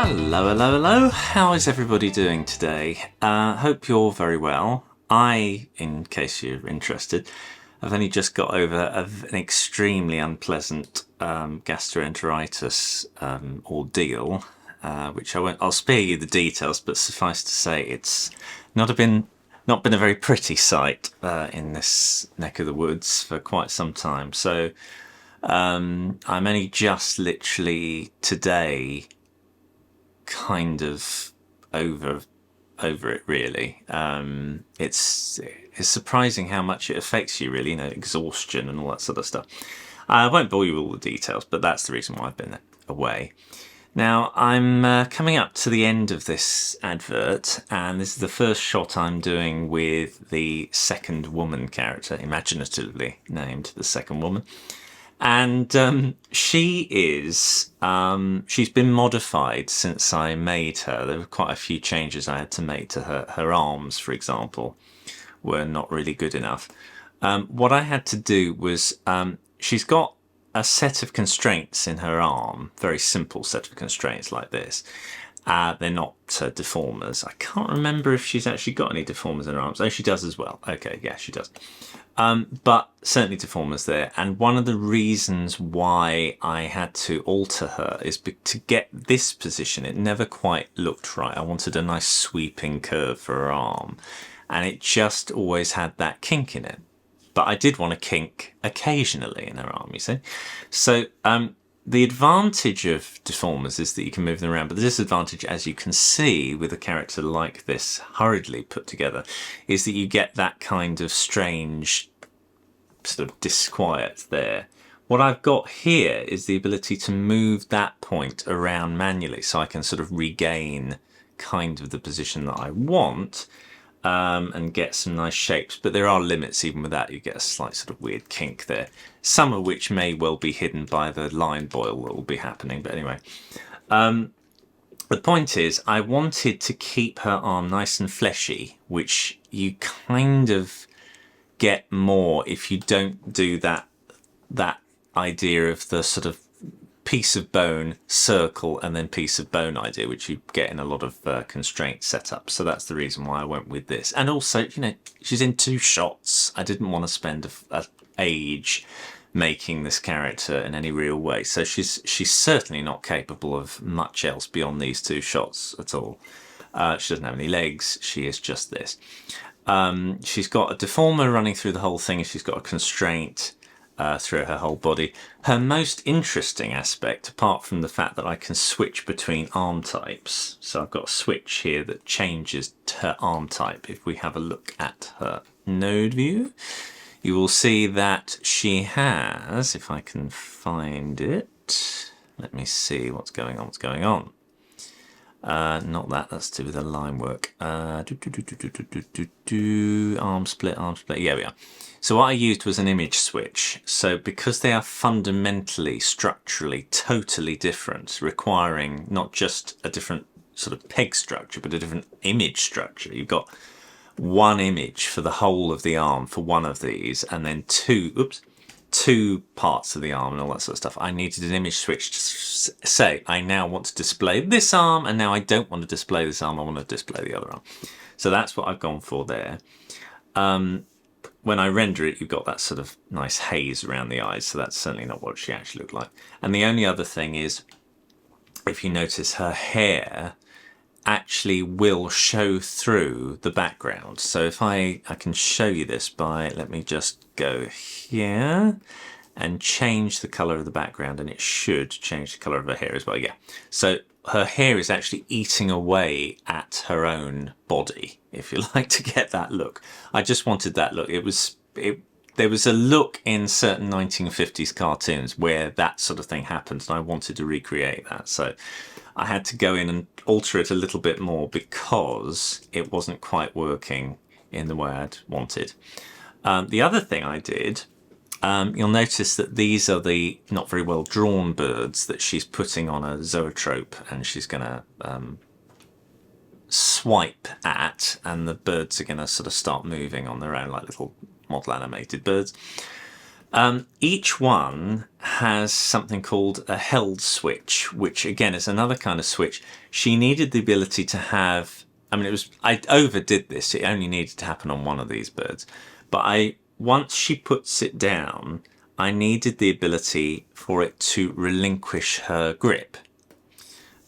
Hello, hello, hello. How is everybody doing today? Hope you're very well. In case you're interested, I've only just got over an extremely unpleasant gastroenteritis ordeal, which I'll spare you the details, but suffice to say it's not been a very pretty sight in this neck of the woods for quite some time. So I'm only just literally today kind of over it, really. It's surprising how much it affects you, really, exhaustion and all that sort of stuff. I won't bore you with all the details, but that's the reason why I've been away. Now, I'm coming up to the end of this advert, and this is the first shot I'm doing with the second woman character, imaginatively named the second woman. And she's been modified since I made her. There were quite a few changes I had to make to her. Her arms, for example, were not really good enough. What I had to do was, she's got a set of constraints in her arm, very simple set of constraints like this. They're not deformers. I can't remember if she's actually got any deformers in her arms. Oh, she does as well. Okay, yeah, she does. But certainly deformers there. And one of the reasons why I had to alter her is to get this position. It never quite looked right. I wanted a nice sweeping curve for her arm. And it just always had that kink in it. But I did want a kink occasionally in her arm, you see. So the advantage of deformers is that you can move them around. But the disadvantage, as you can see with a character like this hurriedly put together, is that you get that kind of strange sort of disquiet there. What I've got here is the ability to move that point around manually, so I can sort of regain kind of the position that I want, and get some nice shapes. But there are limits even with that. You get a slight sort of weird kink there, some of which may well be hidden by the line boil that will be happening. But anyway, the point is I wanted to keep her arm nice and fleshy, which you kind of get more if you don't do that idea of the sort of piece of bone, circle, and then piece of bone idea, which you get in a lot of constraint setups. So that's the reason why I went with this. And also, she's in 2 shots. I didn't want to spend a age making this character in any real way. So she's certainly not capable of much else beyond these 2 shots at all. She doesn't have any legs. She is just this. She's got a deformer running through the whole thing, and she's got a constraint through her whole body. Her most interesting aspect, apart from the fact that I can switch between arm types, so I've got a switch here that changes her arm type. If we have a look at her node view, you will see that she has, if I can find it, let me see what's going on. Not that's to do with the line work. Arm split, yeah, we are. So what I used was an image switch. So because they are fundamentally, structurally, totally different, requiring not just a different sort of peg structure, but a different image structure. You've got one image for the whole of the arm for one of these, and then two parts of the arm and all that sort of stuff. I needed an image switch to say, I now want to display this arm, and now I don't want to display this arm, I want to display the other arm. So that's what I've gone for there. When I render it, you've got that sort of nice haze around the eyes, so that's certainly not what she actually looked like. And the only other thing is, if you notice, her hair actually will show through the background. So if I can show you this by, let me just go here and change the color of the background, and it should change the color of her hair as well. Yeah. So her hair is actually eating away at her own body, if you like, to get that look. I just wanted that look. There was a look in certain 1950s cartoons where that sort of thing happened, and I wanted to recreate that. So I had to go in and alter it a little bit more because it wasn't quite working in the way I'd wanted. The other thing I did, you'll notice that these are the not very well drawn birds that she's putting on a zoetrope, and she's going to swipe at, and the birds are going to sort of start moving on their own like little model animated birds. Each one has something called a held switch, which again is another kind of switch. She needed the ability to have, I mean, I overdid this. It only needed to happen on one of these birds. But once she puts it down, I needed the ability for it to relinquish her grip.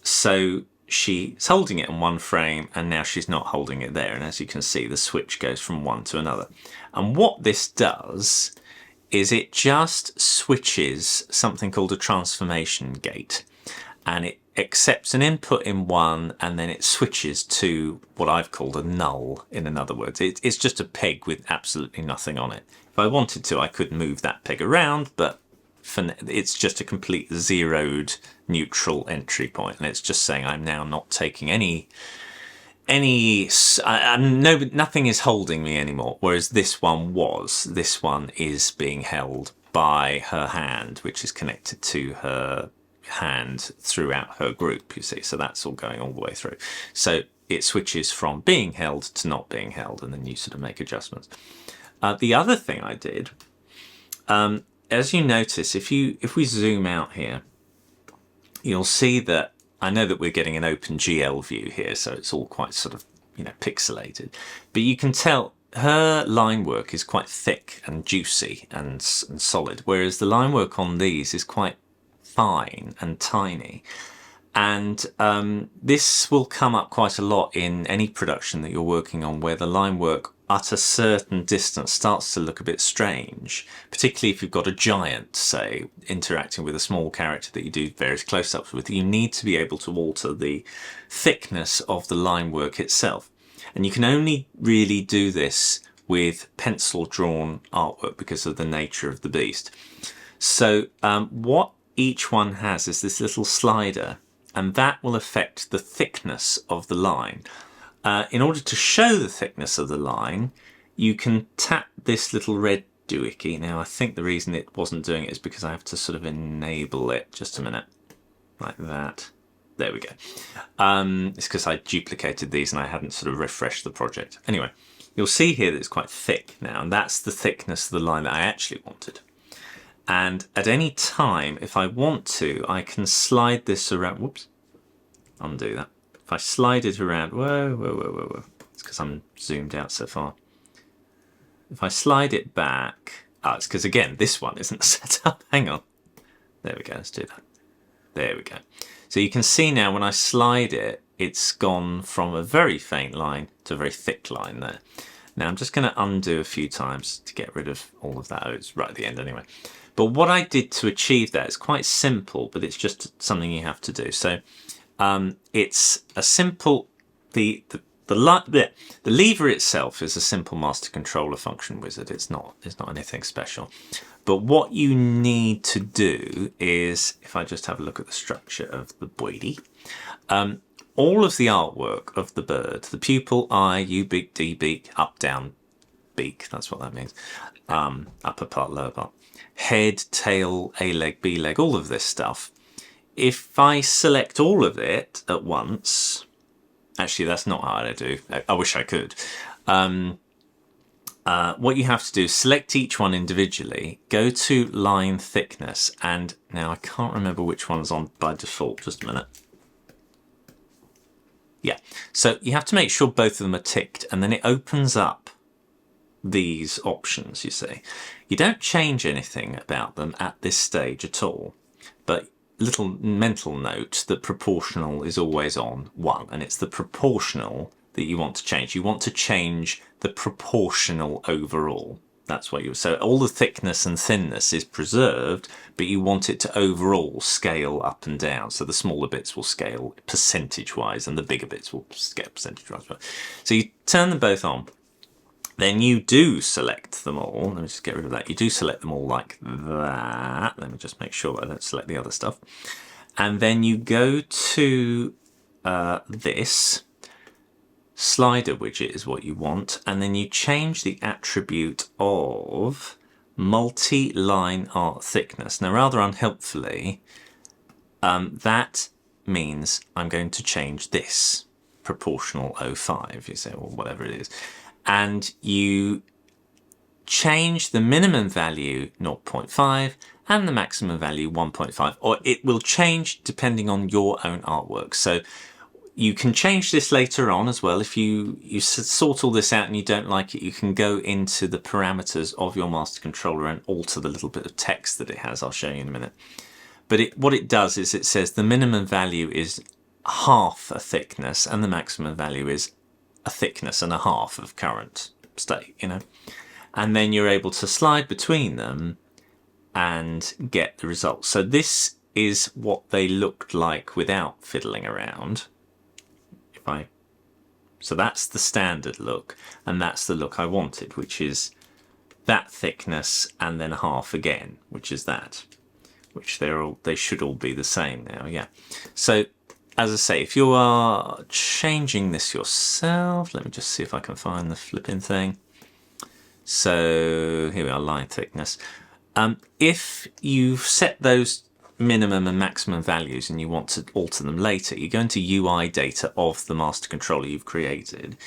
So she's holding it in one frame and now she's not holding it there. And as you can see, the switch goes from one to another. And what this does is it just switches something called a transformation gate, and it accepts an input in one and then it switches to what I've called a null. In other words, it's just a peg with absolutely nothing on it. If I wanted to, I could move that peg around, but it's just a complete zeroed neutral entry point, and it's just saying I'm now not taking nothing is holding me anymore, whereas this one is being held by her hand, which is connected to her hand throughout her group, you see. So that's all going all the way through. So it switches from being held to not being held, and then you sort of make adjustments. The other thing I did, as you notice, if we zoom out here, you'll see that I know that we're getting an OpenGL view here, so it's all quite sort of, pixelated. But you can tell her line work is quite thick and juicy and solid, whereas the line work on these is quite fine and tiny. And this will come up quite a lot in any production that you're working on, where the line work at a certain distance starts to look a bit strange, particularly if you've got a giant, say, interacting with a small character that you do various close-ups with. You need to be able to alter the thickness of the line work itself. And you can only really do this with pencil-drawn artwork because of the nature of the beast. So what each one has is this little slider, and that will affect the thickness of the line. In order to show the thickness of the line, you can tap this little red doohickey. Now, I think the reason it wasn't doing it is because I have to sort of enable it. Just a minute. Like that. There we go. It's because I duplicated these and I hadn't sort of refreshed the project. Anyway, you'll see here that it's quite thick now, and that's the thickness of the line that I actually wanted. And at any time, if I want to, I can slide this around. Whoops. Undo that. If I slide it around, whoa. It's because I'm zoomed out so far. If I slide it back, it's because, again, this one isn't set up. Hang on. There we go. Let's do that. There we go. So you can see now when I slide it, it's gone from a very faint line to a very thick line there. Now I'm just going to undo a few times to get rid of all of that. Oh, it's right at the end anyway. But what I did to achieve that is quite simple, but it's just something you have to do. So it's a simple, the lever itself is a simple master controller function wizard. It's not anything special. But what you need to do is, if I just have a look at the structure of the boidy, all of the artwork of the bird, the pupil, eye, U beak, D beak, up, down, beak, that's what that means, upper part, lower part, head, tail, A leg, B leg, all of this stuff. If I select all of it at once, actually that's not hard to do, I wish I could. What you have to do is select each one individually, go to line thickness, and now I can't remember which one's on by default, just a minute. Yeah, so you have to make sure both of them are ticked, and then it opens up these options, you see. You don't change anything about them at this stage at all, but little mental note that proportional is always on 1, and it's the proportional that you want to change. You want to change the proportional overall. That's what so all the thickness and thinness is preserved, but you want it to overall scale up and down. So the smaller bits will scale percentage-wise, and the bigger bits will scale percentage-wise. So you turn them both on. Then you do select them all. Let me just get rid of that. You do select them all like that. Let me just make sure that I don't select the other stuff. And then you go to this. Slider widget is what you want. And then you change the attribute of multi-line art thickness. Now, rather unhelpfully, that means I'm going to change this. Proportional 05, you say, or whatever it is. And you change the minimum value 0.5 and the maximum value 1.5, or it will change depending on your own artwork. So you can change this later on as well. If you sort all this out and you don't like it, you can go into the parameters of your master controller and alter the little bit of text that it has. I'll show you in a minute. But what it does is it says the minimum value is half a thickness and the maximum value is a thickness and a half of current state, you know. And then you're able to slide between them and get the results. So this is what they looked like without fiddling around. So that's the standard look, and that's the look I wanted, which is that thickness and then half again, which is that, which they should all be the same now. Yeah. So as I say, if you are changing this yourself, let me just see if I can find the flipping thing. So here we are, line thickness. If you've set those minimum and maximum values and you want to alter them later, you go into UI data of the master controller you've created,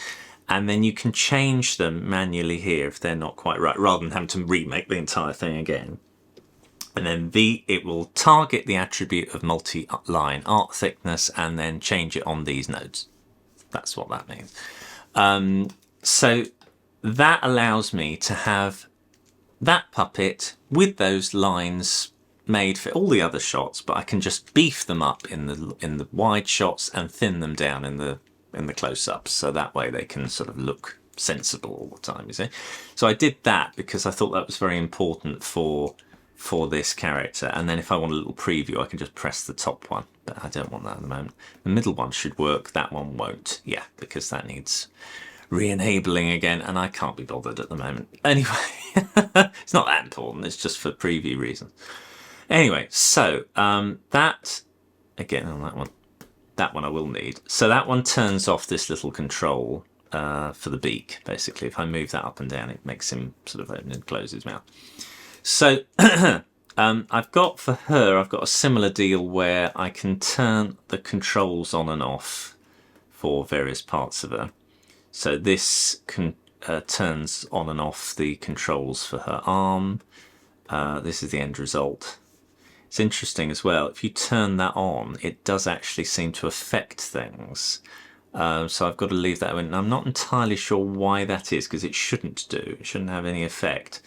and then you can change them manually here if they're not quite right, rather than having to remake the entire thing again. And then it will target the attribute of multi-line art thickness and then change it on these nodes. That's what that means. So that allows me to have that puppet with those lines made for all the other shots, but I can just beef them up in the wide shots and thin them down in the close-ups, so that way they can sort of look sensible all the time, you see. So I did that because I thought that was very important for this character. And then if I want a little preview, I can just press the top one, but I don't want that at the moment. The middle one should work, that one won't. Yeah, because that needs re-enabling again, and I can't be bothered at the moment. Anyway, it's not that important, it's just for preview reasons. Anyway, so that, again on that one I will need. So that one turns off this little control for the beak, basically. If I move that up and down, it makes him sort of open and close his mouth. So I've got for her, I've got a similar deal where I can turn the controls on and off for various parts of her. So this turns on and off the controls for her arm. This is the end result. It's interesting as well, if you turn that on, it does actually seem to affect things. So I've got to leave that in. I'm not entirely sure why that is, because it shouldn't do. It shouldn't have any effect.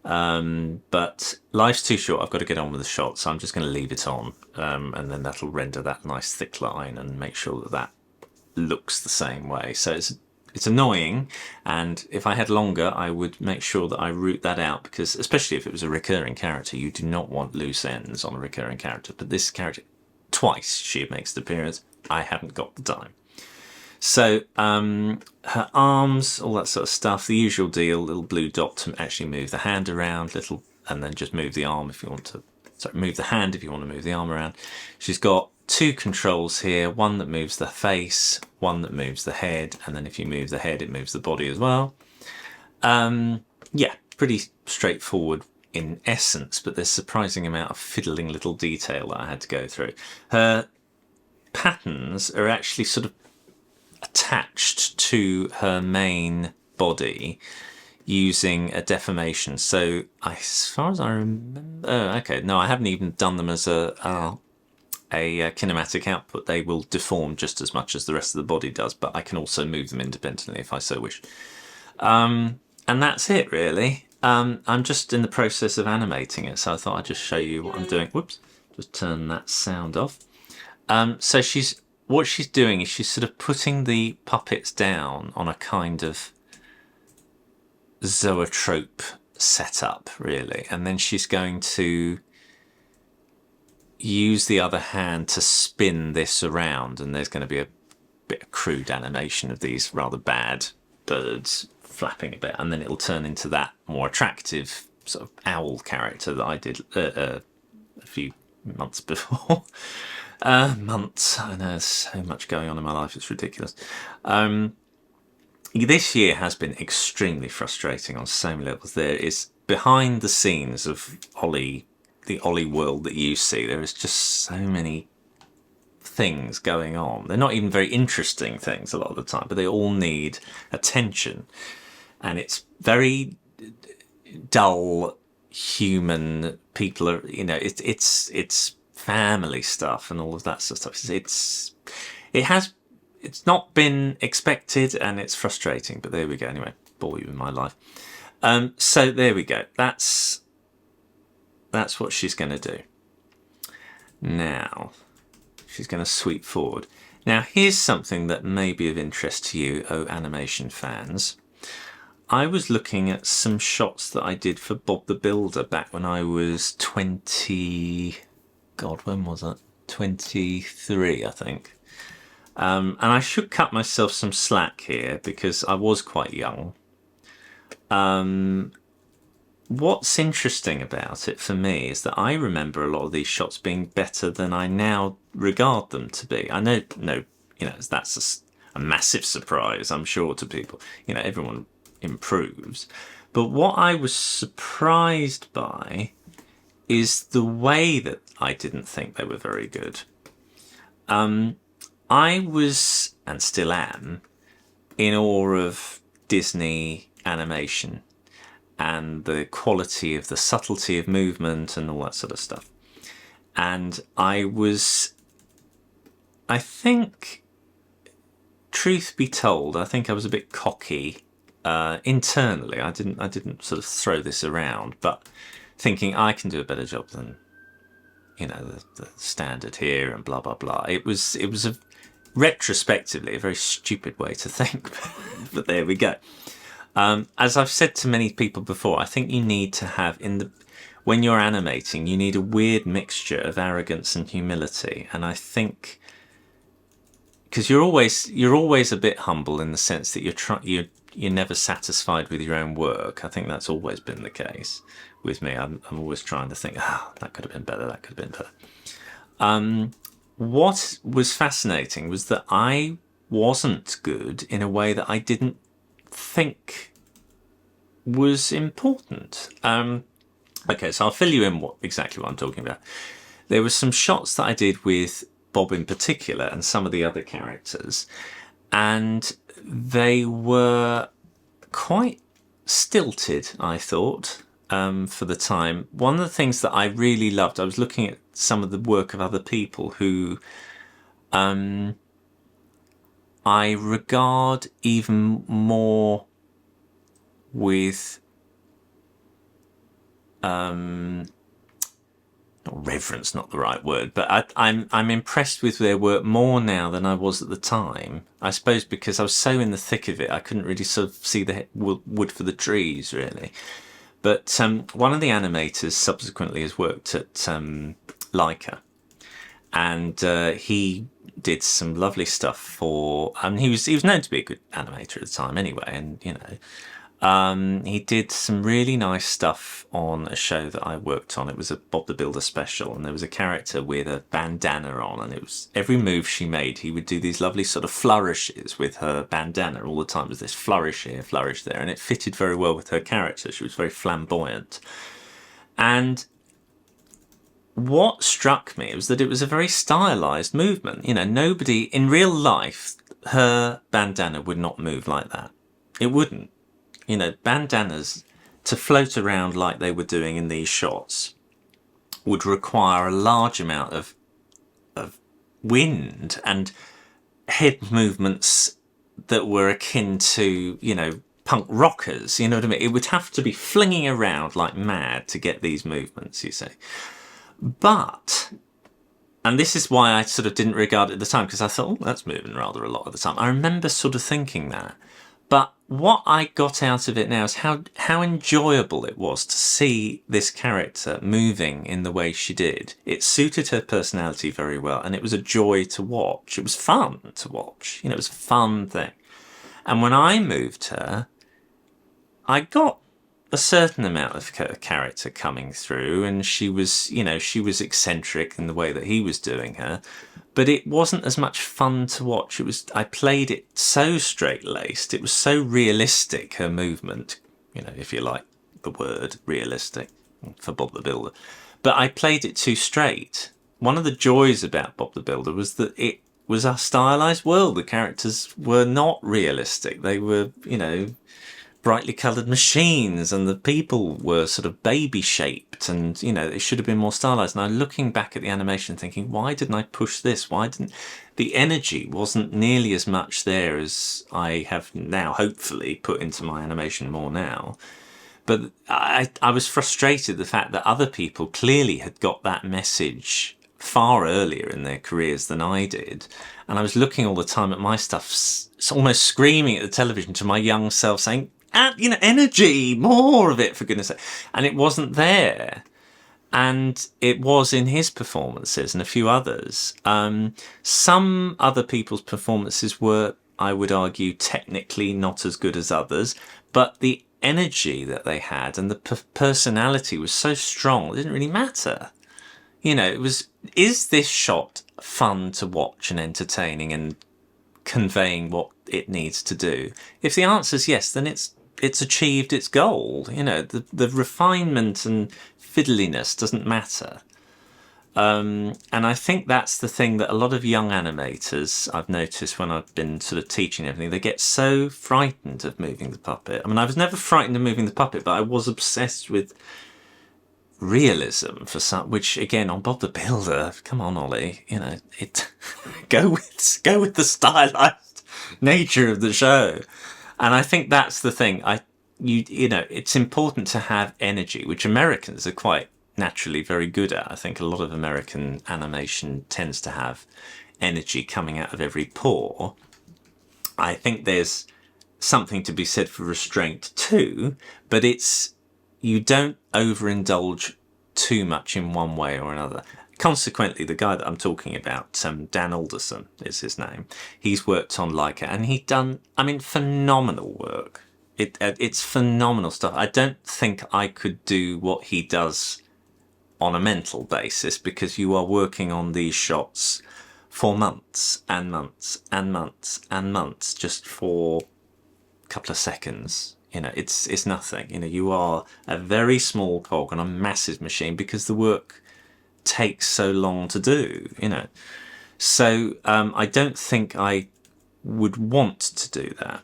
But life's too short, I've got to get on with the shot, so I'm just going to leave it on. And then that'll render that nice thick line and make sure that that looks the same way. So it's annoying, and if I had longer I would make sure that I root that out, because especially if it was a recurring character, you do not want loose ends on a recurring character. But this character, twice she makes the appearance, I haven't got the time. So her arms, all that sort of stuff, the usual deal, little blue dot to actually move the hand around, and then just move the arm if you want to, sorry, move the hand if you want to move the arm around. She's got two controls here, one that moves the face, one that moves the head, and then if you move the head, it moves the body as well. Yeah, pretty straightforward in essence, but there's a surprising amount of fiddling little detail that I had to go through. Her patterns are actually sort of attached to her main body using a deformation. So as far as I remember, okay, no, I haven't even done them as a kinematic output. They will deform just as much as the rest of the body does, but I can also move them independently if I so wish. And that's it really. I'm just in the process of animating it, so I thought I'd just show you what I'm doing. Whoops, just turn that sound off. So what she's doing is she's sort of putting the puppets down on a kind of zoetrope setup really, and then she's going to use the other hand to spin this around, and there's going to be a bit of crude animation of these rather bad birds flapping a bit, and then it'll turn into that more attractive sort of owl character that I did a few months before. Months, I know, there's so much going on in my life, it's ridiculous. This year has been extremely frustrating on so many levels. There is, behind the scenes of Ollie, the Ollie world that you see, there is just so many things going on. They're not even very interesting things a lot of the time, but they all need attention. And it's very dull human people are, you know, it's family stuff and all of that sort of stuff. It's not been expected and it's frustrating, but there we go. Anyway, bore you with my life. So there we go. That's what she's going to do. Now, she's going to sweep forward. Now, here's something that may be of interest to you, animation fans. I was looking at some shots that I did for Bob the Builder back when I was 20... God, when was that? 23, I think. And I should cut myself some slack here because I was quite young. What's interesting about it for me is that I remember a lot of these shots being better than I now regard them to be. I know, you know, that's a massive surprise, I'm sure, to people. You know, everyone improves. But what I was surprised by is the way that I didn't think they were very good. I was, and still am, in awe of Disney animation and the quality of the subtlety of movement and all that sort of stuff. And I think, truth be told, I think I was a bit cocky internally. I didn't sort of throw this around, but thinking I can do a better job than, you know, the standard here and blah blah blah. It was retrospectively a very stupid way to think, but there we go. As I've said to many people before, I think you need to have when you're animating, you need a weird mixture of arrogance and humility. And I think because you're always a bit humble in the sense that you're never satisfied with your own work. I think that's always been the case with me. I'm always trying to think, that could have been better. That could have been better. What was fascinating was that I wasn't good in a way that I didn't think was important. Okay, so I'll fill you in exactly what I'm talking about. There were some shots that I did with Bob in particular and some of the other characters, and they were quite stilted, I thought, for the time. One of the things that I really loved, I was looking at some of the work of other people who I regard even more with not reverence, not the right word, but I'm impressed with their work more now than I was at the time. I suppose because I was so in the thick of it, I couldn't really sort of see the wood for the trees, really. But one of the animators subsequently has worked at Leica, and he did some lovely stuff for. He was known to be a good animator at the time, anyway, and you know, he did some really nice stuff on a show that I worked on. It was a Bob the Builder special, and there was a character with a bandana on, and it was every move she made, he would do these lovely sort of flourishes with her bandana all the time. It was this flourish here, flourish there, and it fitted very well with her character. She was very flamboyant. And what struck me was that it was a very stylized movement. You know, nobody in real life, her bandana would not move like that. It wouldn't. You know, bandanas to float around like they were doing in these shots would require a large amount of wind and head movements that were akin to, you know, punk rockers. You know what I mean? It would have to be flinging around like mad to get these movements, you see. But, and this is why I sort of didn't regard it at the time, because I thought, oh, that's moving rather a lot of the time. I remember sort of thinking that. But what I got out of it now is how enjoyable it was to see this character moving in the way she did. It suited her personality very well, and it was a joy to watch. It was fun to watch. You know, it was a fun thing. And when I moved her, I got a certain amount of character coming through, and she was, you know, she was eccentric in the way that he was doing her, but it wasn't as much fun to watch. I played it so straight-laced, it was so realistic, her movement, you know, if you like the word realistic for Bob the Builder, but I played it too straight. One of the joys about Bob the Builder was that it was a stylized world. The characters were not realistic. They were, you know, brightly coloured machines, and the people were sort of baby shaped, and you know, it should have been more stylized. And I'm looking back at the animation thinking, why didn't I push this? Why didn't the energy wasn't nearly as much there as I have now hopefully put into my animation more now. But I was frustrated the fact that other people clearly had got that message far earlier in their careers than I did. And I was looking all the time at my stuff, almost screaming at the television to my young self saying, you know, energy, more of it, for goodness sake. And it wasn't there. And it was in his performances and a few others. Some other people's performances were, I would argue, technically not as good as others, but the energy that they had and the personality was so strong, it didn't really matter. You know, it was, is this shot fun to watch and entertaining and conveying what it needs to do? If the answer is yes, then it's achieved its goal. You know, the refinement and fiddliness doesn't matter. And I think that's the thing that a lot of young animators, I've noticed when I've been sort of teaching everything, they get so frightened of moving the puppet. I mean, I was never frightened of moving the puppet, but I was obsessed with realism for some, which again, on Bob the Builder, come on, Ollie, you know, go with the stylized nature of the show. And I think that's the thing. You know, it's important to have energy, which Americans are quite naturally very good at. I think a lot of American animation tends to have energy coming out of every pore. I think there's something to be said for restraint too, but you don't overindulge too much in one way or another. Consequently, the guy that I'm talking about, Dan Alderson is his name, he's worked on Leica and he's done, I mean, phenomenal work. It's phenomenal stuff. I don't think I could do what he does on a mental basis, because you are working on these shots for months and months and months and months just for a couple of seconds. You know, it's nothing. You know, you are a very small cog on a massive machine because the work takes so long to do, you know. So I don't think I would want to do that.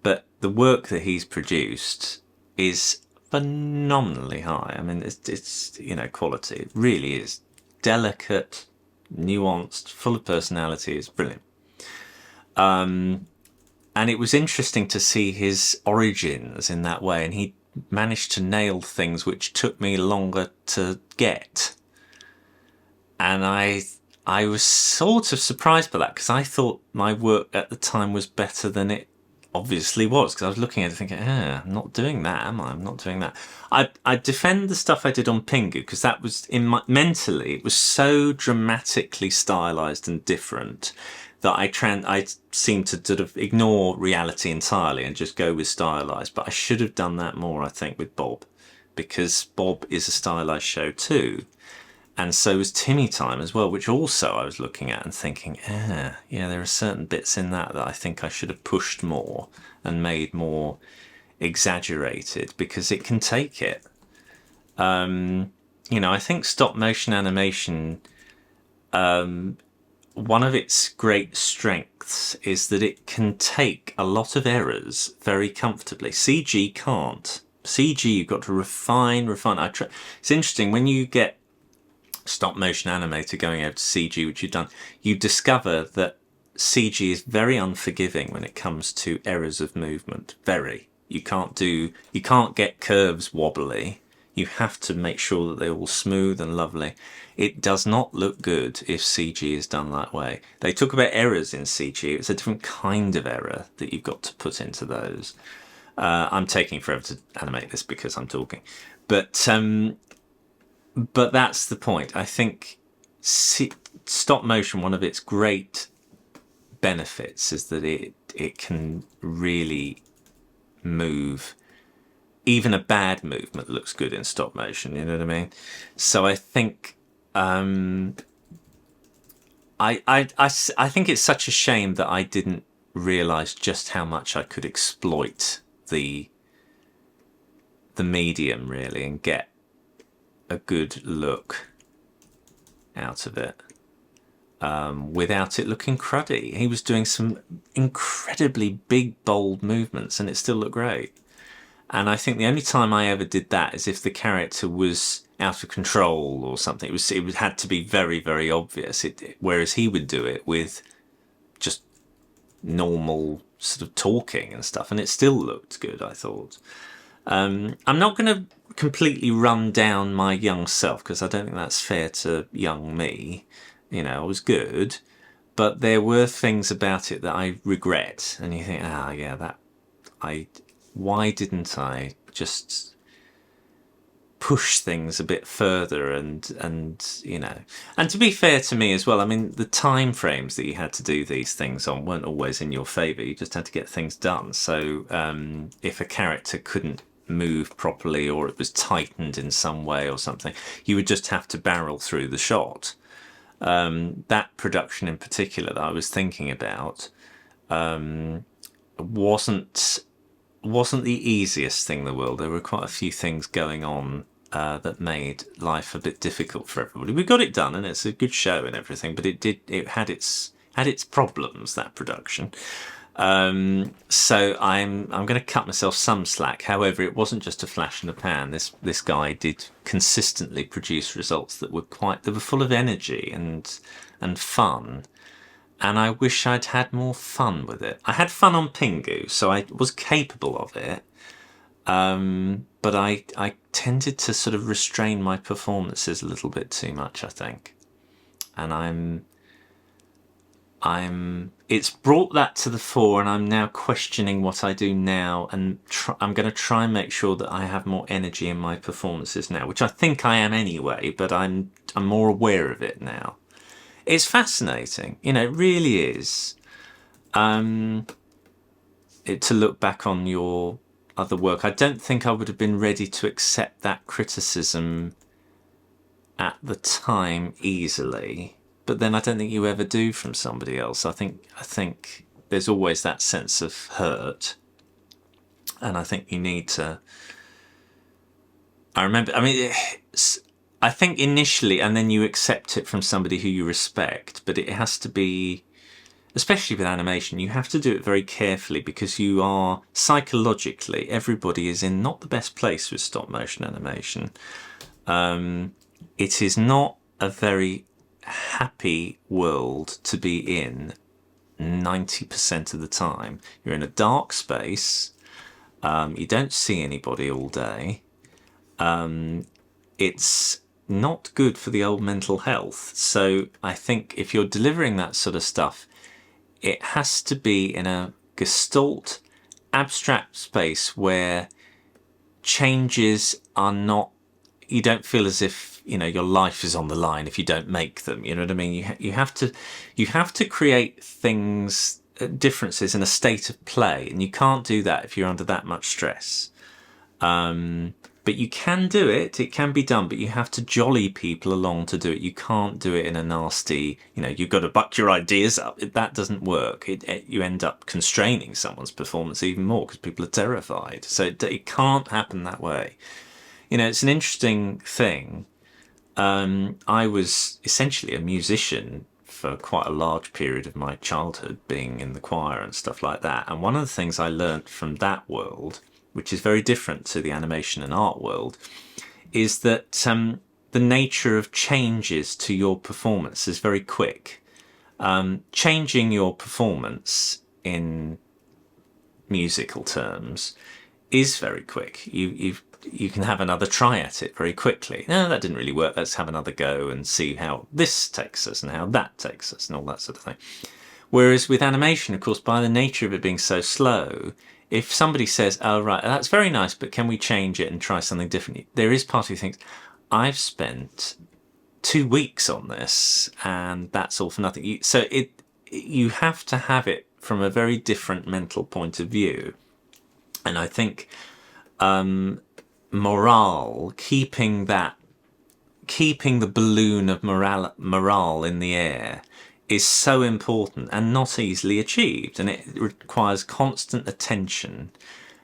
But the work that he's produced is phenomenally high. I mean, it's you know, quality. It really is delicate, nuanced, full of personality. It's brilliant. And it was interesting to see his origins in that way, and he managed to nail things which took me longer to get. And I was sort of surprised by that, because I thought my work at the time was better than it obviously was, because I was looking at it thinking, I'm not doing that, am I? I'm not doing that. I defend the stuff I did on Pingu, because that was, mentally, it was so dramatically stylized and different that I seemed to sort of ignore reality entirely and just go with stylized. But I should have done that more, I think, with Bob, because Bob is a stylized show too. And so was Timmy Time as well, which also I was looking at and thinking, yeah, there are certain bits in that I think I should have pushed more and made more exaggerated, because it can take it. You know, I think stop motion animation, one of its great strengths is that it can take a lot of errors very comfortably. CG can't. CG, you've got to refine. It's interesting, when you get stop motion animator going over to CG, which you've done, you discover that CG is very unforgiving when it comes to errors of movement. Very. You can't get curves wobbly. You have to make sure that they're all smooth and lovely. It does not look good if CG is done that way. They talk about errors in CG. It's a different kind of error that you've got to put into those. I'm taking forever to animate this because I'm talking. But that's the point. I think stop motion, one of its great benefits is that it can really move. Even a bad movement looks good in stop motion, you know what I mean? So I think I think it's such a shame that I didn't realise just how much I could exploit the medium, really, and get a good look out of it. without it looking cruddy. He was doing some incredibly big, bold movements, and it still looked great. And I think the only time I ever did that is if the character was out of control or something. It had to be very, very obvious. Whereas he would do it with just normal sort of talking and stuff, and it still looked good, I thought. I'm not going to completely run down my young self, because I don't think that's fair to young me. I was good, but there were things about it that I regret. And you think, why didn't I just push things a bit further and to be fair to me as well, I mean, the time frames that you had to do these things on weren't always in your favor. You just had to get things done. So if a character couldn't move properly, or it was tightened in some way or something, you would just have to barrel through the shot. That production in particular that I was thinking about wasn't the easiest thing in the world. There were quite a few things going on that made life a bit difficult for everybody. We got it done, and it's a good show and everything, but it had its problems, that production. So I'm going to cut myself some slack. However, it wasn't just a flash in the pan. This guy did consistently produce results that were full of energy and fun. And I wish I'd had more fun with it. I had fun on Pingu, so I was capable of it. But I tended to sort of restrain my performances a little bit too much, I think. And it's brought that to the fore, and I'm now questioning what I do now, and I'm going to try and make sure that I have more energy in my performances now, which I think I am anyway, but I'm more aware of it now. It's fascinating, it really is. To look back on your other work, I don't think I would have been ready to accept that criticism at the time easily. But then I don't think you ever do from somebody else. I think there's always that sense of hurt, and I think you need to. I think initially, and then you accept it from somebody who you respect. But it has to be, especially with animation, you have to do it very carefully, because you are psychologically, everybody is in not the best place with stop motion animation. It is not a very happy world to be in 90% of the time. You're in a dark space. You don't see anybody all day. It's not good for the old mental health. So I think if you're delivering that sort of stuff, it has to be in a gestalt, abstract space where changes are not, you don't feel as if your life is on the line if you don't make them. You know what I mean? You have to create things, differences in a state of play, and you can't do that if you're under that much stress. But you can do it. It can be done, but you have to jolly people along to do it. You can't do it in a nasty, you've got to buck your ideas up. That doesn't work. You end up constraining someone's performance even more, because people are terrified. So it can't happen that way. It's an interesting thing. I was essentially a musician for quite a large period of my childhood, being in the choir and stuff like that. And one of the things I learnt from that world, which is very different to the animation and art world, is that the nature of changes to your performance is very quick. Changing your performance in musical terms is very quick. You can have another try at it very quickly. No, that didn't really work. Let's have another go and see how this takes us and how that takes us and all that sort of thing. Whereas with animation, of course, by the nature of it being so slow, if somebody says, oh, right, that's very nice, but can we change it and try something different? There is part of you thinks, I've spent 2 weeks on this and that's all for nothing. So you have to have it from a very different mental point of view. And I think morale, keeping the balloon of morale in the air is so important and not easily achieved, and it requires constant attention.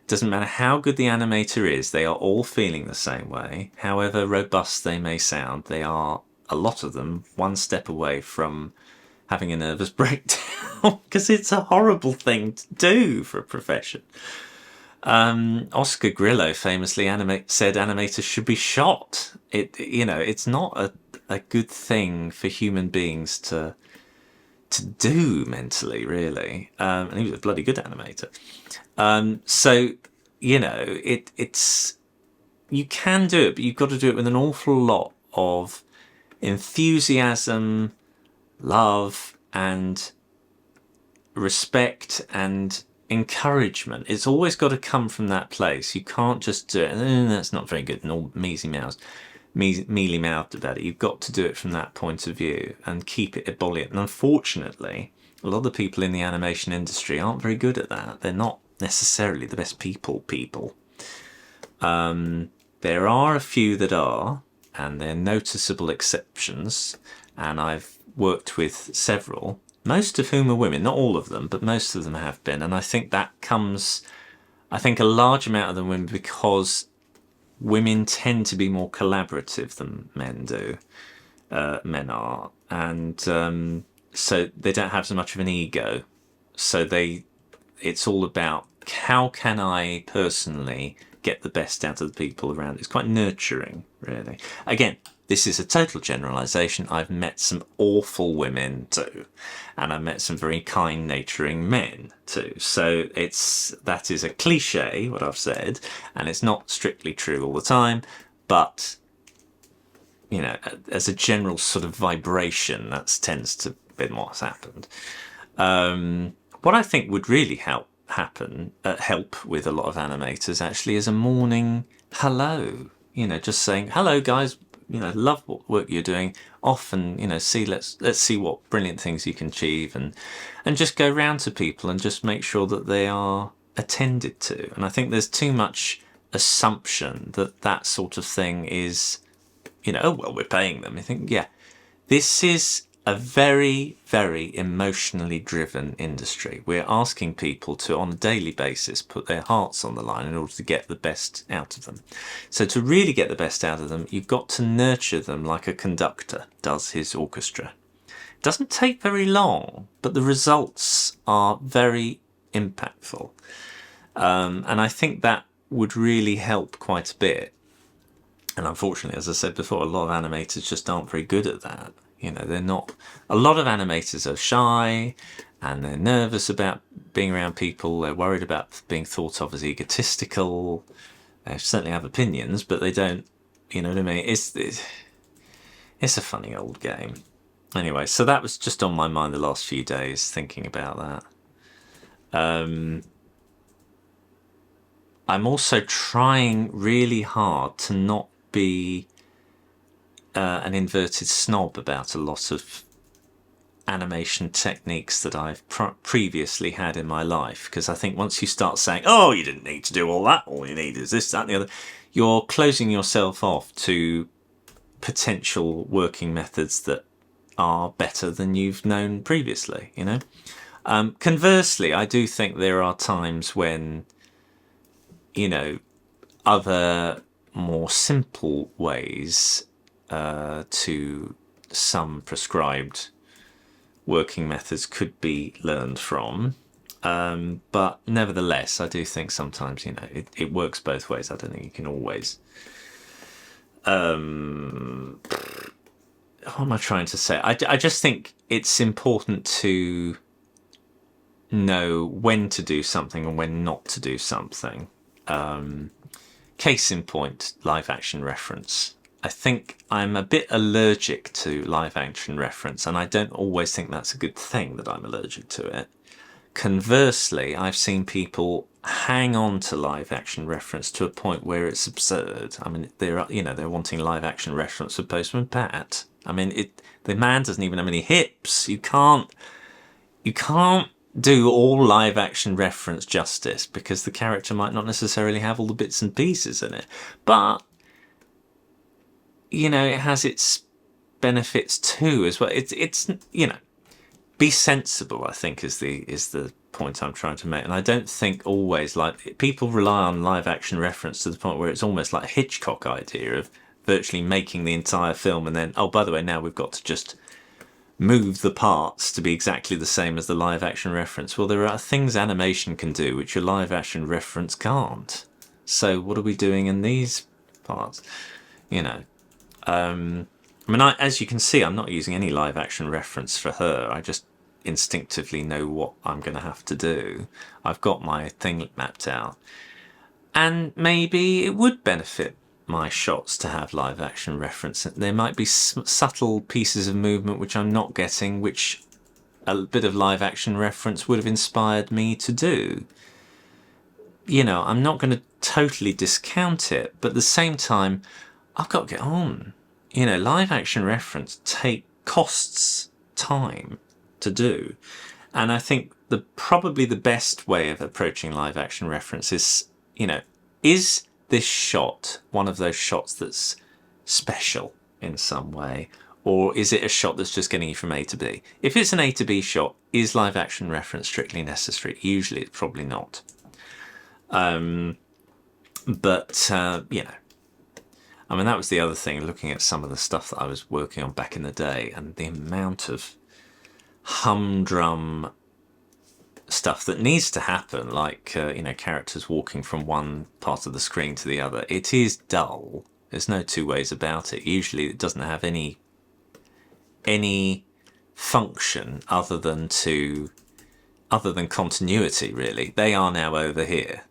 It doesn't matter how good the animator is, they are all feeling the same way. However robust they may sound, they are, a lot of them, one step away from having a nervous breakdown because it's a horrible thing to do for a profession. Oscar Grillo famously said animators should be shot. It's not a good thing for human beings to do mentally, really. And he was a bloody good animator. It's you can do it, but you've got to do it with an awful lot of enthusiasm, love, and respect and encouragement. It's always got to come from that place. You can't just do it, that's not very good, and all mealy-mouthed about it. You've got to do it from that point of view and keep it ebullient. And unfortunately, a lot of the people in the animation industry aren't very good at that. They're not necessarily the best people. There are a few that are, and they're noticeable exceptions, and I've worked with several, most of whom are women, not all of them, but most of them have been. And I think that comes, a large amount of them women, because women tend to be more collaborative than men do. Men are. And so they don't have so much of an ego. So it's all about, how can I personally get the best out of the people around? It's quite nurturing, really. Again, this is a total generalisation. I've met some awful women too, and I've met some very kind, nurturing men too. So that is a cliche, what I've said, and it's not strictly true all the time, but as a general sort of vibration, that tends to have been what's happened. What I think would really help with a lot of animators actually is a morning hello. Just saying, hello guys, love what work you're doing. Often, let's see what brilliant things you can achieve, and just go round to people and just make sure that they are attended to. And I think there's too much assumption that sort of thing is, oh well, we're paying them. I think, yeah, this is a very, very emotionally driven industry. We're asking people to, on a daily basis, put their hearts on the line in order to get the best out of them. So to really get the best out of them, you've got to nurture them like a conductor does his orchestra. It doesn't take very long, but the results are very impactful. And I think that would really help quite a bit. And unfortunately, as I said before, a lot of animators just aren't very good at that. They're not. A lot of animators are shy, and they're nervous about being around people. They're worried about being thought of as egotistical. They certainly have opinions, but they don't. You know what I mean? It's a funny old game. Anyway, so that was just on my mind the last few days, thinking about that. I'm also trying really hard to not be an inverted snob about a lot of animation techniques that I've previously had in my life, because I think once you start saying, oh, you didn't need to do all that, all you need is this, that and the other, you're closing yourself off to potential working methods that are better than you've known previously. Conversely, I do think there are times when other more simple ways to some prescribed working methods could be learned from. But nevertheless, I do think sometimes, it works both ways. I don't think you can always... what am I trying to say? I just think it's important to know when to do something and when not to do something. Case in point, live action reference. I think I'm a bit allergic to live action reference, and I don't always think that's a good thing that I'm allergic to it. Conversely, I've seen people hang on to live action reference to a point where it's absurd. I mean, they're wanting live action reference for Postman Pat. I mean, the man doesn't even have any hips. You can't do all live action reference justice, because the character might not necessarily have all the bits and pieces in it. But it has its benefits too as well. It's be sensible, I think, is the point I'm trying to make. And I don't think always, like, people rely on live action reference to the point where it's almost like a Hitchcock idea of virtually making the entire film and then, oh, by the way, now we've got to just move the parts to be exactly the same as the live action reference. Well, there are things animation can do which a live action reference can't. So what are we doing in these parts? You know, I mean, as you can see, I'm not using any live action reference for her. I just instinctively know what I'm going to have to do. I've got my thing mapped out. And maybe it would benefit my shots to have live action reference. There might be subtle pieces of movement which I'm not getting, which a bit of live action reference would have inspired me to do. You know, I'm not going to totally discount it, but at the same time, I've got to get on. You know, live action reference costs time to do. And I think probably the best way of approaching live action reference is, you know, is this shot one of those shots that's special in some way? Or is it a shot that's just getting you from A to B? If it's an A to B shot, is live action reference strictly necessary? Usually it's probably not. You know, I mean, that was the other thing, looking at some of the stuff that I was working on back in the day and the amount of humdrum stuff that needs to happen, like, you know, characters walking from one part of the screen to the other. It is dull. There's no two ways about it. Usually it doesn't have any function other than continuity, really. They are now over here.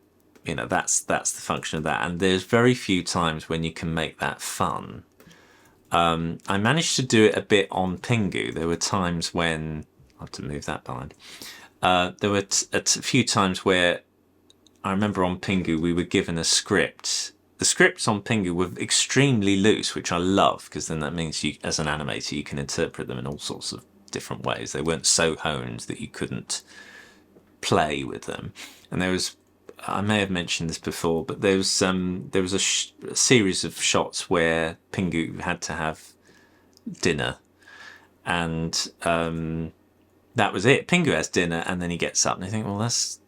You know, that's the function of that. And there's very few times when you can make that fun. I managed to do it a bit on Pingu. There were times when... I'll have to move that behind. There were a few times where I remember on Pingu we were given a script. The scripts on Pingu were extremely loose, which I love, because then that means you, as an animator, you can interpret them in all sorts of different ways. They weren't so honed that you couldn't play with them. And there was, I may have mentioned this before, but there was a series of shots where Pingu had to have dinner, and that was it. Pingu has dinner, and then he gets up, and I think, well, that's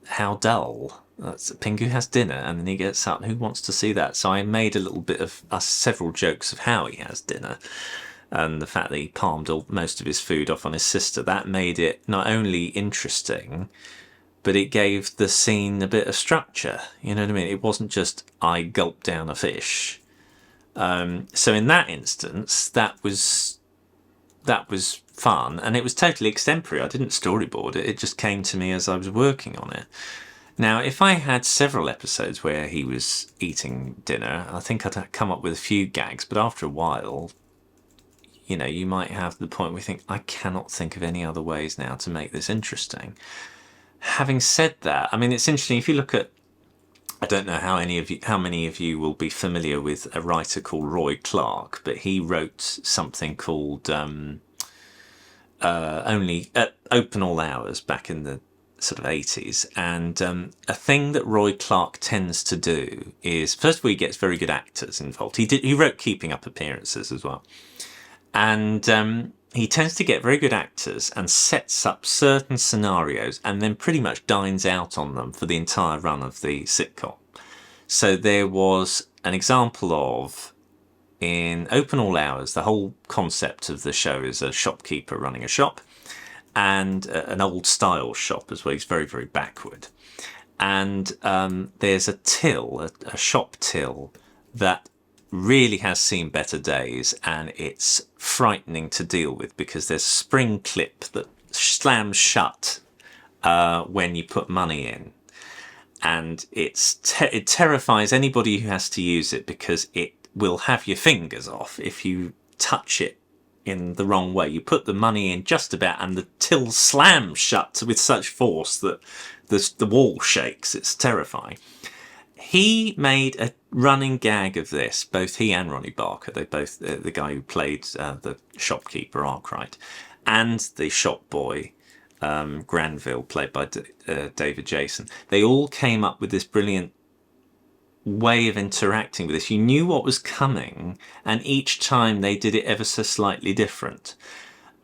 how dull. Pingu has dinner, and then he gets up. Who wants to see that? So I made a little bit of several jokes of how he has dinner, and the fact that he palmed most of his food off on his sister. That made it not only interesting, but it gave the scene a bit of structure. You know what I mean? It wasn't just I gulped down a fish. So in that instance, that was fun, and it was totally extemporary. I didn't storyboard it. It just came to me as I was working on it. Now, if I had several episodes where he was eating dinner, I think I'd come up with a few gags, but after a while, you know, you might have the point where you think, I cannot think of any other ways now to make this interesting. Having said that, I mean, it's interesting. If you look at, I don't know how many of you will be familiar with a writer called Roy Clark, but he wrote something called Open All Hours back in the sort of 80s. And a thing that Roy Clark tends to do is, first of all, he gets very good actors involved. He wrote Keeping Up Appearances as well. And he tends to get very good actors and sets up certain scenarios and then pretty much dines out on them for the entire run of the sitcom. So there was an example of, in Open All Hours, the whole concept of the show is a shopkeeper running a shop, and an old style shop as well. He's very, very backward. And there's a till, a shop till, that really has seen better days, and it's frightening to deal with because there's a spring clip that slams shut when you put money in, and it terrifies anybody who has to use it because it will have your fingers off if you touch it in the wrong way. You put the money in just about, and the till slams shut with such force that the wall shakes. It's terrifying. He made a running gag of this, both he and Ronnie Barker. They both, the guy who played the shopkeeper, Arkwright, and the shop boy, Granville, played by David Jason. They all came up with this brilliant way of interacting with this. You knew what was coming, and each time they did it ever so slightly different.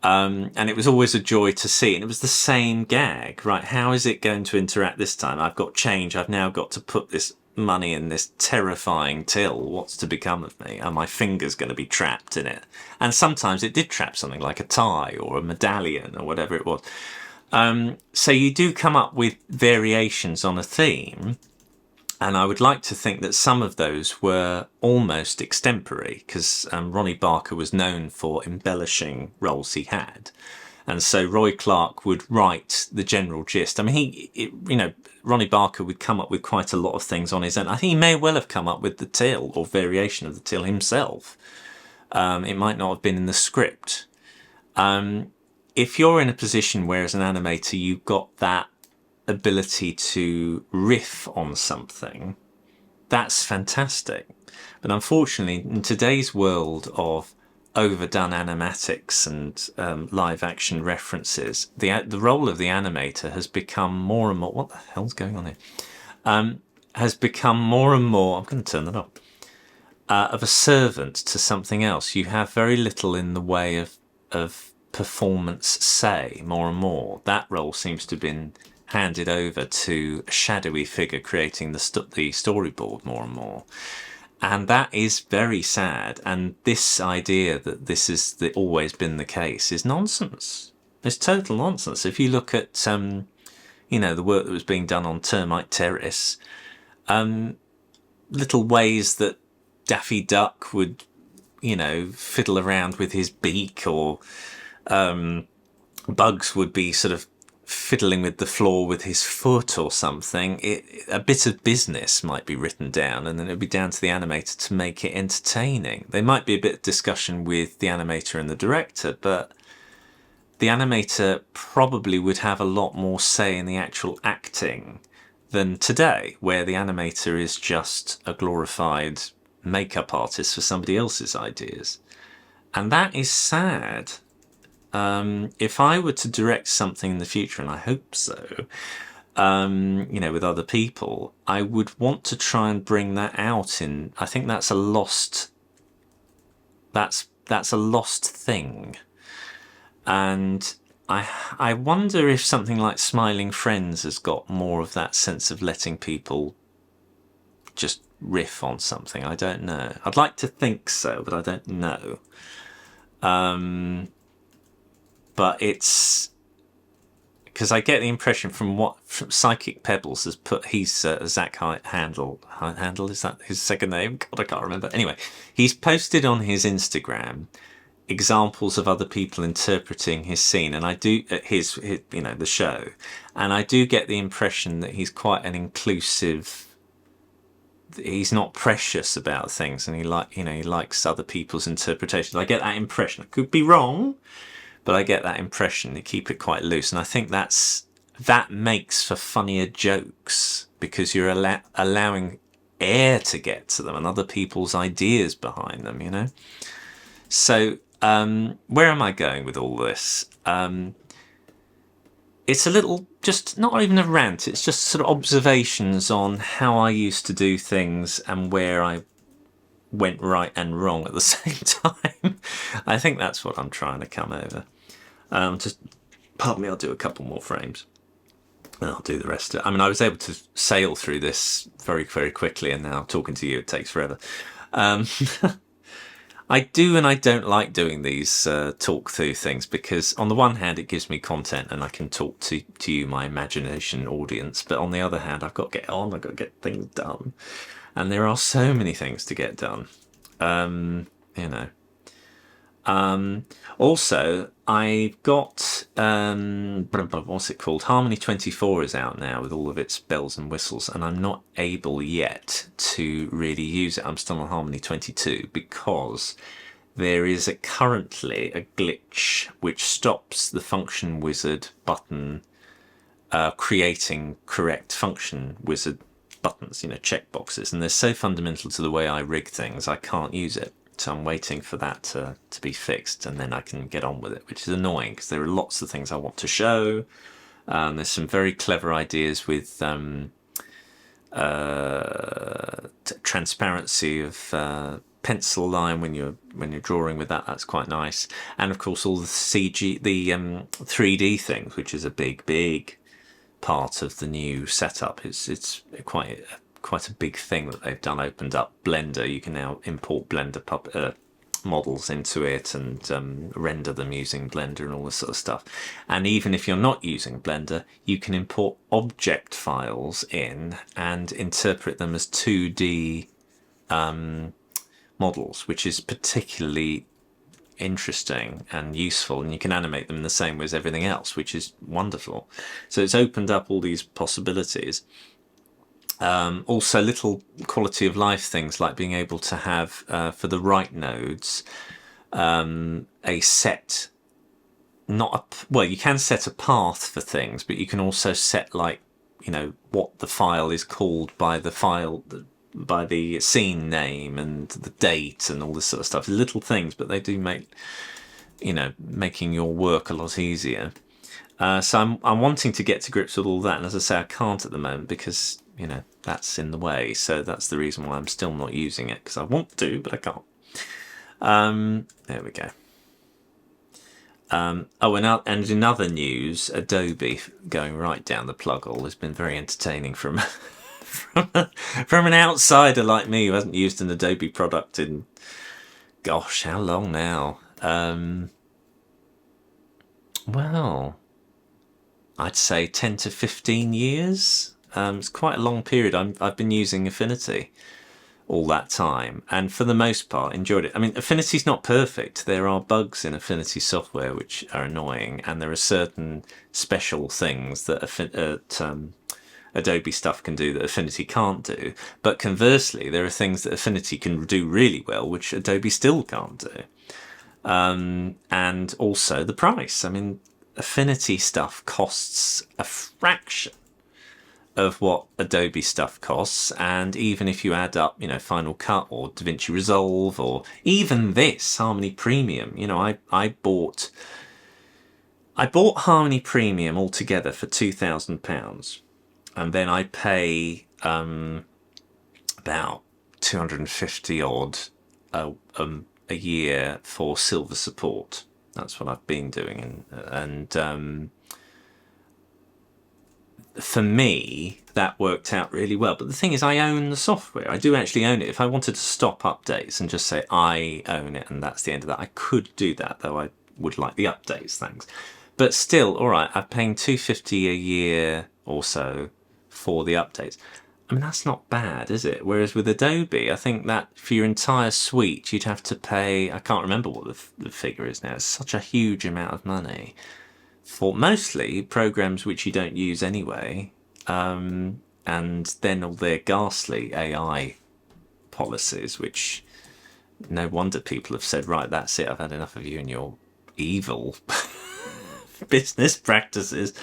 And it was always a joy to see. And it was the same gag, right? How is it going to interact this time? I've got change. I've now got to put this money in this terrifying till. What's to become of me? Are my fingers going to be trapped in it? And sometimes it did trap something like a tie or a medallion or whatever it was. So you do come up with variations on a theme. And I would like to think that some of those were almost extempore, because Ronnie Barker was known for embellishing roles he had. And so Roy Clark would write the general gist. I mean, Ronnie Barker would come up with quite a lot of things on his own. I think he may well have come up with the till or variation of the till himself. It might not have been in the script. If you're in a position where as an animator you've got that ability to riff on something, that's fantastic. But unfortunately, in today's world of overdone animatics and live action references, the role of the animator has become more and more, what the hell's going on here? Has become more and more, I'm going to turn that off, of a servant to something else. You have very little in the way of performance say, more and more. That role seems to have been handed over to a shadowy figure creating the storyboard more and more. And that is very sad. And this idea that this has always been the case is nonsense. It's total nonsense. If you look at, the work that was being done on Termite Terrace, little ways that Daffy Duck would, fiddle around with his beak, or Bugs would be sort of fiddling with the floor with his foot or something. A bit of business might be written down, and then it would be down to the animator to make it entertaining. There might be a bit of discussion with the animator and the director, but the animator probably would have a lot more say in the actual acting than today, where the animator is just a glorified makeup artist for somebody else's ideas. And that is sad. If I were to direct something in the future, and I hope so, with other people, I would want to try and bring that out in. I think that's a lost. That's a lost thing, and I wonder if something like Smiling Friends has got more of that sense of letting people just riff on something. I don't know. I'd like to think so, but I don't know. But it's because I get the impression from Psychic Pebbles has put, he's Zach Handel, is that his second name? God, I can't remember. Anyway, he's posted on his Instagram examples of other people interpreting his scene, and I do his the show, and I do get the impression that he's quite an inclusive. He's not precious about things, and he likes other people's interpretations. I get that impression. I could be wrong, but I get that impression. They keep it quite loose, and I think that makes for funnier jokes, because you're allowing air to get to them and other people's ideas behind them. So where am I going with all this? It's a little, just not even a rant, it's just sort of observations on how I used to do things and where I went right and wrong at the same time. I think that's what I'm trying to come over. Just pardon me, I'll do a couple more frames and I'll do the rest of it. I mean, I was able to sail through this very, very quickly, and now talking to you, it takes forever. I do and I don't like doing these talk through things, because on the one hand it gives me content and I can talk to you, my imagination audience, but on the other hand I've got to get on, I've got to get things done, and there are so many things to get done. Also, I've got what's it called? Harmony 24 is out now with all of its bells and whistles, and I'm not able yet to really use it. I'm still on Harmony 22 because there is currently a glitch which stops the function wizard button creating correct function wizard buttons, checkboxes, and they're so fundamental to the way I rig things, I can't use it. So I'm waiting for that to be fixed, and then I can get on with it, which is annoying because there are lots of things I want to show. There's some very clever ideas with transparency of pencil line when you're drawing with that. That's quite nice, and of course all the 3D things, which is a big part of the new setup. It's quite quite a big thing that they've done. Opened up Blender. You can now import Blender models into it and render them using Blender and all this sort of stuff. And even if you're not using Blender, you can import object files in and interpret them as 2D models, which is particularly interesting and useful, and you can animate them in the same way as everything else, which is wonderful. So it's opened up all these possibilities. Also little quality of life things like being able to have for the right nodes a set, well, you can set a path for things, but you can also set, like, you know, what the file is called by the scene name and the date and all this sort of stuff. Little things, but they do make, you know, making your work a lot easier. So I'm wanting to get to grips with all that, and as I say, I can't at the moment because, you know, that's in the way. So that's the reason why I'm still not using it, because I want to, but I can't. There we go. And in other news, Adobe going right down the plug hole has been very entertaining from from an outsider like me who hasn't used an Adobe product in, gosh, how long now? Well, I'd say 10 to 15 years. It's quite a long period. I've been using Affinity all that time, and for the most part enjoyed it. I mean, Affinity's not perfect. There are bugs in Affinity software which are annoying, and there are certain special things that Adobe stuff can do that Affinity can't do. But conversely, there are things that Affinity can do really well which Adobe still can't do. And also the price. I mean, Affinity stuff costs a fraction of what Adobe stuff costs, and even if you add up, you know, Final Cut or DaVinci Resolve or even this Harmony Premium, you know, I bought Harmony Premium altogether for £2,000, and then I pay about 250 odd a year for silver support. That's what I've been doing, and for me, that worked out really well. But the thing is, I own the software. I do actually own it. If I wanted to stop updates and just say I own it and that's the end of that, I could do that, though I would like the updates, thanks. But still, all right, I'm paying $250 a year or so for the updates. I mean, that's not bad, is it? Whereas with Adobe, I think that for your entire suite, you'd have to pay, I can't remember what the figure is now. It's such a huge amount of money for mostly programs which you don't use anyway, and then all their ghastly AI policies, which no wonder people have said, right, that's it, I've had enough of you and your evil business practices.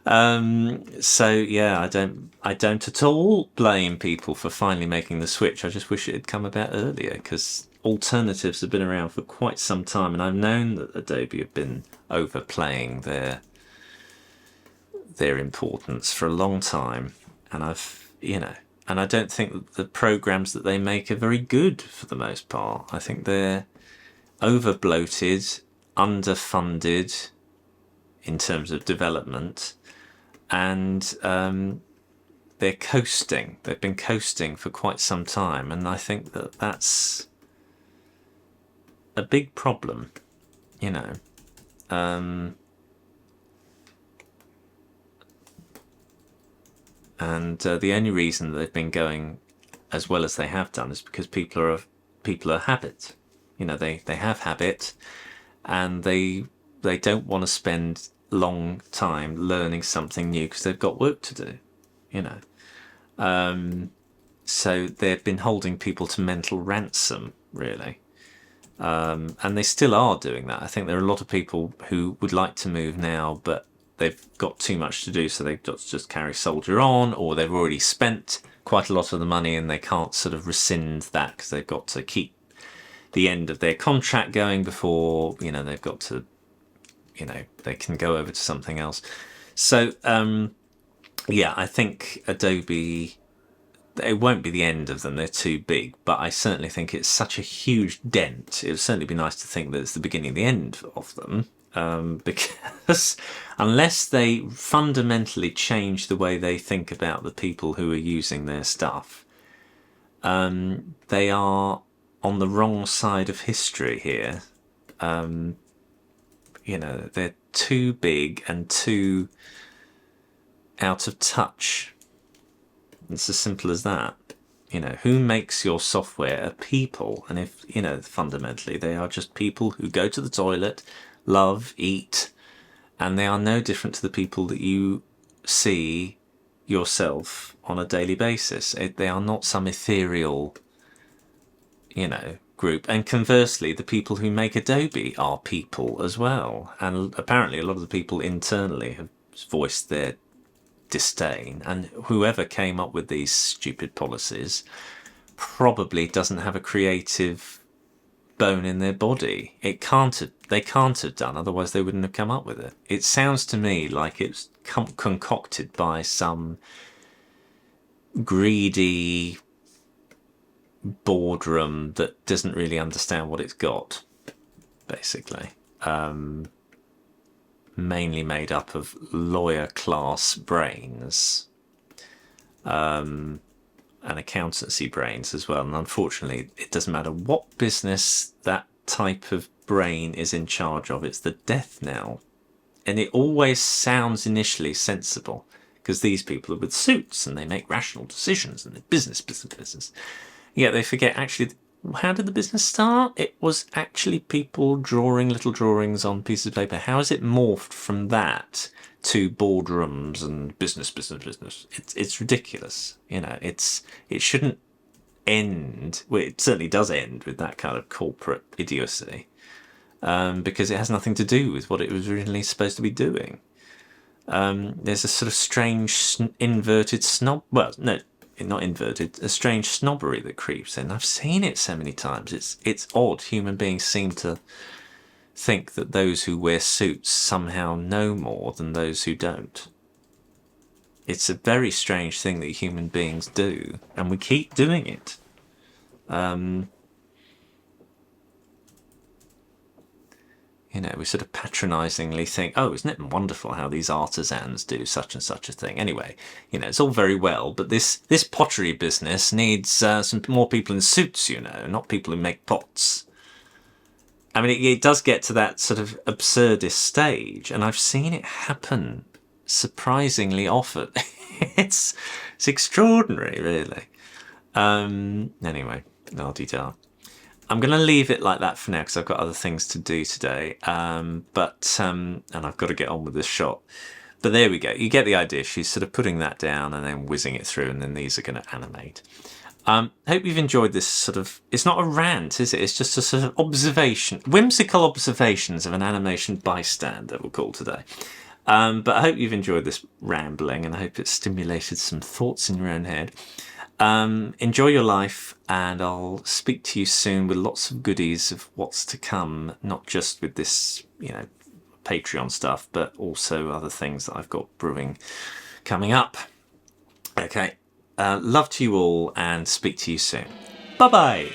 So yeah, I don't at all blame people for finally making the switch. I just wish it had come about earlier, because alternatives have been around for quite some time, and I've known that Adobe have been overplaying their importance for a long time, and and I don't think that the programs that they make are very good for the most part. I think they're over bloated, underfunded in terms of development, and they're coasting. They've been coasting for quite some time, and I think that that's a big problem, you know. And the only reason they've been going as well as they have done is because people are habit. You know, they have habit, and they don't want to spend long time learning something new because they've got work to do, you know. So they've been holding people to mental ransom, really. And they still are doing that. I think there are a lot of people who would like to move now, but they've got too much to do, so they've got to just soldier on, or they've already spent quite a lot of the money and they can't sort of rescind that because they've got to keep the end of their contract going before, you know, they've got to, you know, they can go over to something else. So yeah, I think Adobe it won't be the end of them. They're too big, but I certainly think it's such a huge dent. It would certainly be nice to think that it's the beginning of the end of them, because unless they fundamentally change the way they think about the people who are using their stuff, they are on the wrong side of history here. You know, they're too big and too out of touch. It's as simple as that. You know, who makes your software are people. And if, you know, fundamentally they are just people who go to the toilet, love, eat, and they are no different to the people that you see yourself on a daily basis. They are not some ethereal, you know, group. And conversely, the people who make Adobe are people as well. And apparently a lot of the people internally have voiced their disdain, and whoever came up with these stupid policies probably doesn't have a creative bone in their body. They can't have done, otherwise they wouldn't have come up with it. It sounds to me like it's concocted by some greedy boardroom that doesn't really understand what it's got, basically. Mainly made up of lawyer class brains, and accountancy brains as well. And unfortunately, it doesn't matter what business that type of brain is in charge of, it's the death knell. And it always sounds initially sensible, because these people are with suits and they make rational decisions and they're business. Yet they forget, actually, how did the business start? It was actually people drawing little drawings on pieces of paper. How has it morphed from that to boardrooms and business? It's ridiculous. You know, it shouldn't end. Well, it certainly does end with that kind of corporate idiocy, because it has nothing to do with what it was originally supposed to be doing. There's a sort of strange inverted snob. Well, no, not inverted. A strange snobbery that creeps in. I've seen it so many times. It's odd. Human beings seem to think that those who wear suits somehow know more than those who don't. It's a very strange thing that human beings do, and we keep doing it. You know, we sort of patronisingly think, oh, isn't it wonderful how these artisans do such and such a thing? Anyway, you know, it's all very well, but this pottery business needs some more people in suits, you know, not people who make pots. I mean, it does get to that sort of absurdist stage, and I've seen it happen surprisingly often. It's extraordinary, really. Anyway, la-di-da. I'm going to leave it like that for now because I've got other things to do today. And I've got to get on with this shot. But there we go. You get the idea. She's sort of putting that down and then whizzing it through, and then these are going to animate. Hope you've enjoyed this sort of... It's not a rant, is it? It's just a sort of observation. Whimsical observations of an animation bystander, we'll call today. But I hope you've enjoyed this rambling, and I hope it's stimulated some thoughts in your own head. Enjoy your life, and I'll speak to you soon with lots of goodies of what's to come, not just with this, you know, Patreon stuff, but also other things that I've got brewing coming up. Okay, love to you all, and speak to you soon. Bye-bye.